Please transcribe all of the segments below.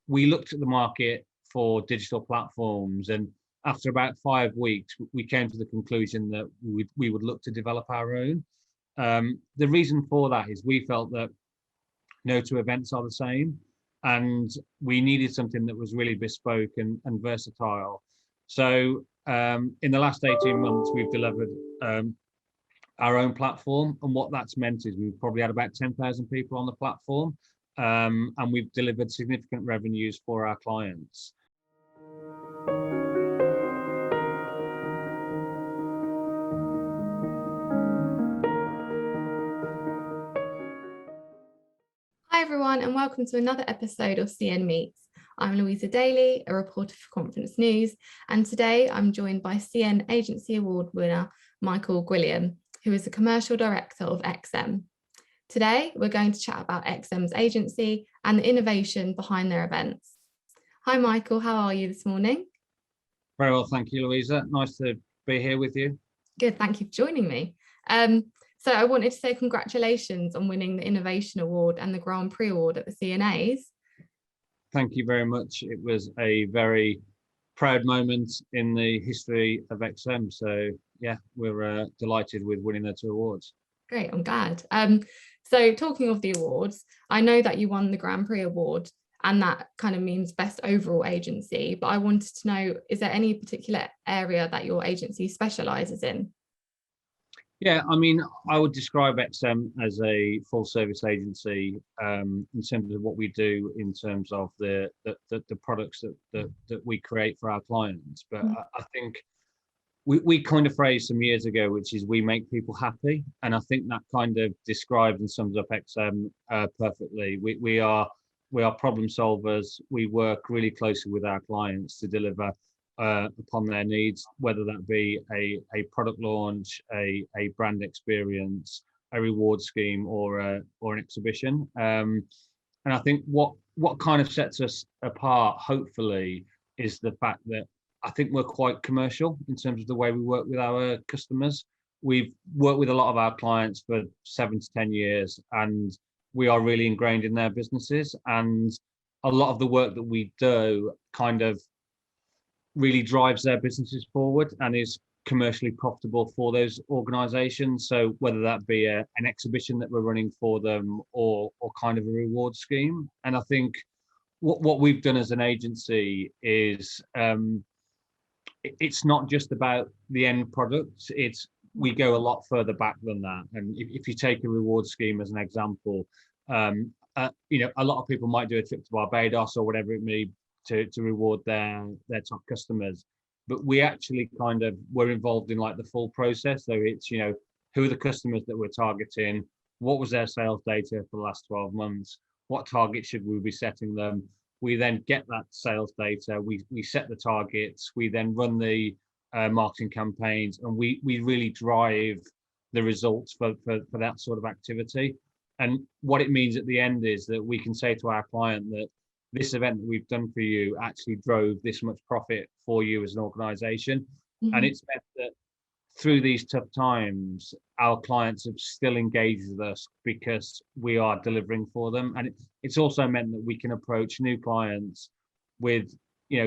we looked at the market for digital platforms, and after about 5 weeks, we came to the conclusion that we would look to develop our own. The reason for that is we felt that no two events are the same, and we needed something that was really bespoke and versatile. So in the last 18 months, we've delivered our own platform, and what that's meant is we've probably had about 10,000 people on the platform, and we've delivered significant revenues for our clients. Hi everyone, and welcome to another episode of CN Meets. I'm Louisa Daley, a reporter for Conference News, and today I'm joined by CN Agency Award winner Michael Gwilliam, who is the Commercial Director of XSEM. Today we're going to chat about XSEM's agency and the innovation behind their events. Hi Michael, how are you this morning? Very well, thank you, Louisa. Nice to be here with you. Good, thank you for joining me. So I wanted to say congratulations on winning the Innovation Award and the Grand Prix Award at the CNAs. Thank you very much. It was a very proud moment in the history of XSEM. So yeah, we're delighted with winning the 2 awards. Great, I'm glad. So talking of the awards, I know that you won the Grand Prix Award, and that kind of means best overall agency, but I wanted to know, is there any particular area that your agency specialises in? Yeah, I mean, I would describe XSEM as a full service agency in terms of what we do in terms of the products that we create for our clients. But I think we kind of phrased some years ago, which is we make people happy. And I think that kind of describes and sums up XSEM perfectly. We are problem solvers. We work really closely with our clients to deliver upon their needs, whether that be a product launch, a brand experience, a reward scheme, or an exhibition. And I think what kind of sets us apart, hopefully, is the fact that I think we're quite commercial in terms of the way we work with our customers. We've worked with a lot of our clients for 7 to 10 years, and we are really ingrained in their businesses. And a lot of the work that we do kind of really drives their businesses forward and is commercially profitable for those organizations. So whether that be an exhibition that we're running for them or kind of a reward scheme. And I think what we've done as an agency is it's not just about the end product, we go a lot further back than that. And if you take a reward scheme as an example, a lot of people might do a trip to Barbados or whatever it may be to reward their top customers, but we actually we're involved in like the full process. So it's, who are the customers that we're targeting, what was their sales data for the last 12 months, what targets should we be setting them. We then get that sales data, we set the targets, we then run the marketing campaigns, and we really drive the results for that sort of activity. And what it means at the end is that we can say to our client that this event that we've done for you actually drove this much profit for you as an organization. Mm-hmm. And it's meant that through these tough times, our clients have still engaged with us because we are delivering for them. And it's also meant that we can approach new clients with,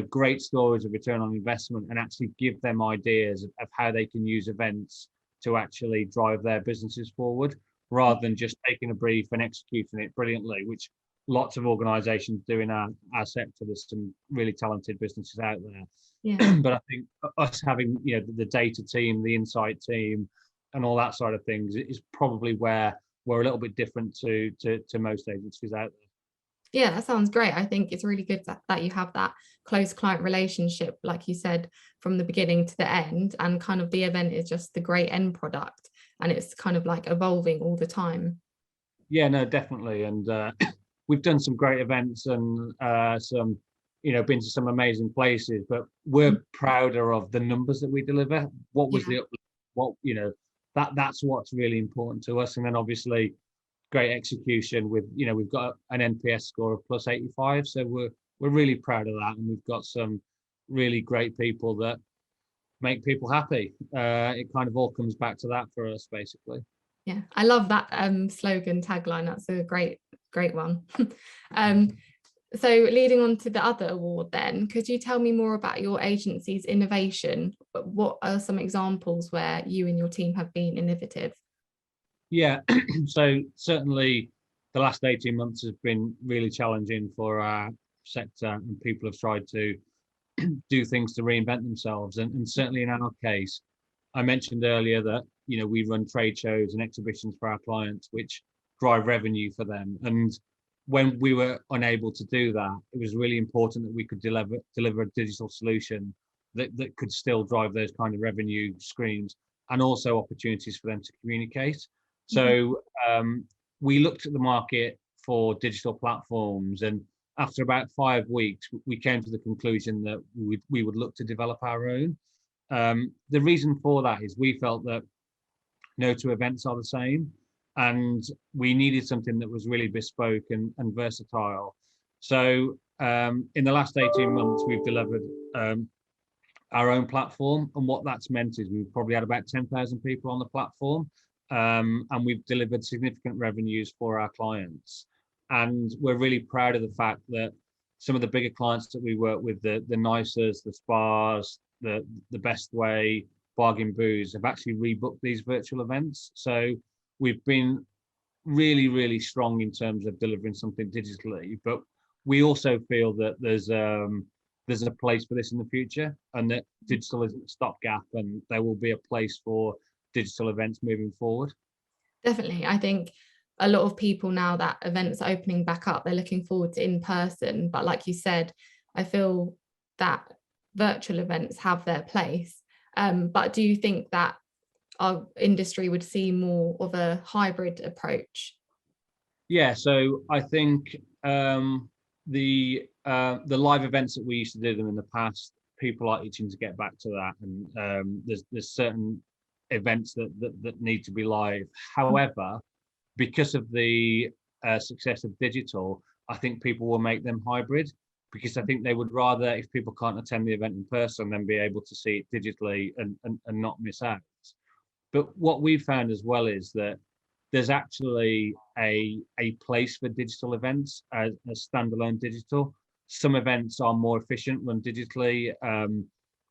great stories of return on investment and actually give them ideas of how they can use events to actually drive their businesses forward, rather than just taking a brief and executing it brilliantly, which lots of organizations do in our sector. There's some really talented businesses out there. Yeah. But I think us having, the data team, the insight team, and all that side of things is probably where we're a little bit different to most agencies out there. Yeah, that sounds great. I think it's really good that you have that close client relationship, like you said, from the beginning to the end, and kind of the event is just the great end product, and it's kind of like evolving all the time. Yeah, no, definitely. And we've done some great events and some, been to some amazing places, but we're prouder of the numbers that we deliver. What was the uplift? That's what's really important to us. And then obviously great execution with, we've got an NPS score of plus 85. So we're really proud of that. And we've got some really great people that make people happy. It kind of all comes back to that for us, basically. Yeah, I love that slogan tagline. That's a great one. So leading on to the other award then, could you tell me more about your agency's innovation? What are some examples where you and your team have been innovative? Yeah, so certainly the last 18 months has been really challenging for our sector, and people have tried to do things to reinvent themselves. And certainly in our case, I mentioned earlier that, we run trade shows and exhibitions for our clients, which drive revenue for them. And when we were unable to do that, it was really important that we could deliver a digital solution that could still drive those kind of revenue streams, and also opportunities for them to communicate. So we looked at the market for digital platforms, and after about 5 weeks, we came to the conclusion that we would look to develop our own. The reason for that is we felt that no two events are the same, and we needed something that was really bespoke and versatile. So in the last 18 months, we've delivered our own platform, and what that's meant is we've probably had about 10,000 people on the platform, and we've delivered significant revenues for our clients. And we're really proud of the fact that some of the bigger clients that we work with, the Nicers, the Spas, the Best Way, Bargain Booze, have actually rebooked these virtual events. So we've been really, really strong in terms of delivering something digitally, but we also feel that there's a place for this in the future, and that digital isn't a stopgap, and there will be a place for digital events moving forward. Definitely. I think a lot of people, now that events are opening back up, they're looking forward to in person. But like you said, I feel that virtual events have their place. But do you think that our industry would see more of a hybrid approach? Yeah, so I think the live events that we used to do them in the past, people are itching to get back to that, and there's certain events that need to be live. However, because of the success of digital, I think people will make them hybrid, because I think they would rather, if people can't attend the event in person, then be able to see it digitally and not miss out. But what we've found as well is that there's actually a place for digital events as standalone digital. Some events are more efficient run digitally.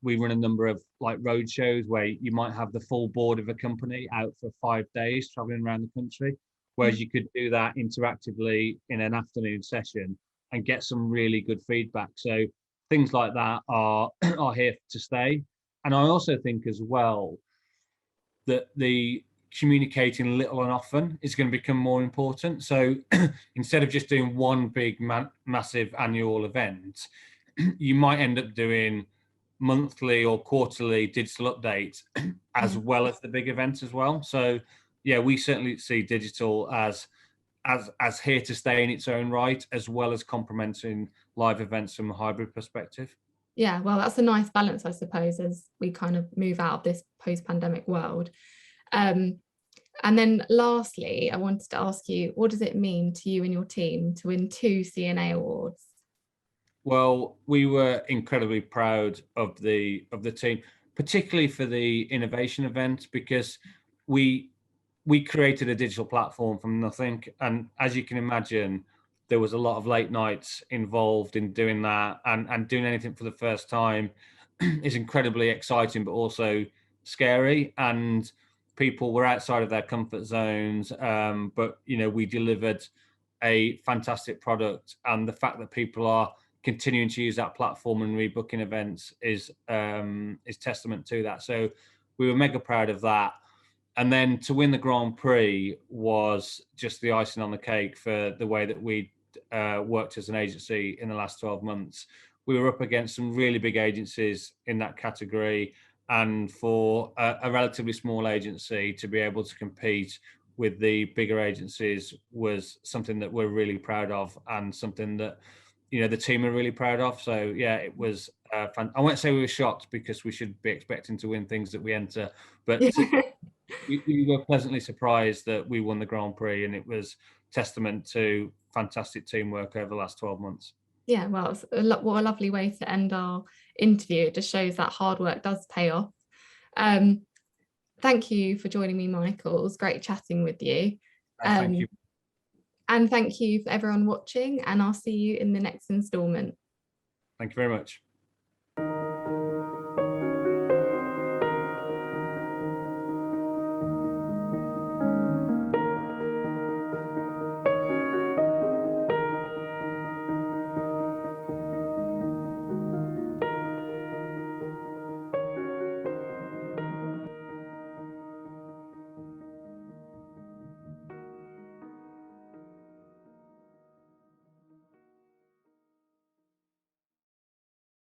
We run a number of like road shows where you might have the full board of a company out for 5 days traveling around the country, whereas you could do that interactively in an afternoon session and get some really good feedback. So things like that are here to stay. And I also think as well that the communicating little and often is going to become more important. So instead of just doing one big massive annual event, you might end up doing monthly or quarterly digital updates as well as the big events as well. So yeah, we certainly see digital as here to stay in its own right, as well as complementing live events from a hybrid perspective. Yeah, well, that's a nice balance, I suppose, as we kind of move out of this post-pandemic world. And then lastly, I wanted to ask you, what does it mean to you and your team to win 2 CNA awards? Well, we were incredibly proud of the team, particularly for the innovation event, because we created a digital platform from nothing. And as you can imagine, there was a lot of late nights involved in doing that, and doing anything for the first time is incredibly exciting, but also scary. And people were outside of their comfort zones. But, we delivered a fantastic product. And the fact that people are continuing to use that platform and rebooking events is testament to that. So we were mega proud of that. And then to win the Grand Prix was just the icing on the cake for the way that we worked as an agency in the last 12 months. We were up against some really big agencies in that category. And for a relatively small agency to be able to compete with the bigger agencies was something that we're really proud of, and something that, the team are really proud of. So yeah, it was fun. I won't say we were shocked, because we should be expecting to win things that we enter, but we were pleasantly surprised that we won the Grand Prix, and it was testament to fantastic teamwork over the last 12 months. Yeah, well, it's what a lovely way to end our interview. It just shows that hard work does pay off. Thank you for joining me, Michael. It was great chatting with you. Thank you. And thank you for everyone watching, and I'll see you in the next instalment. Thank you very much.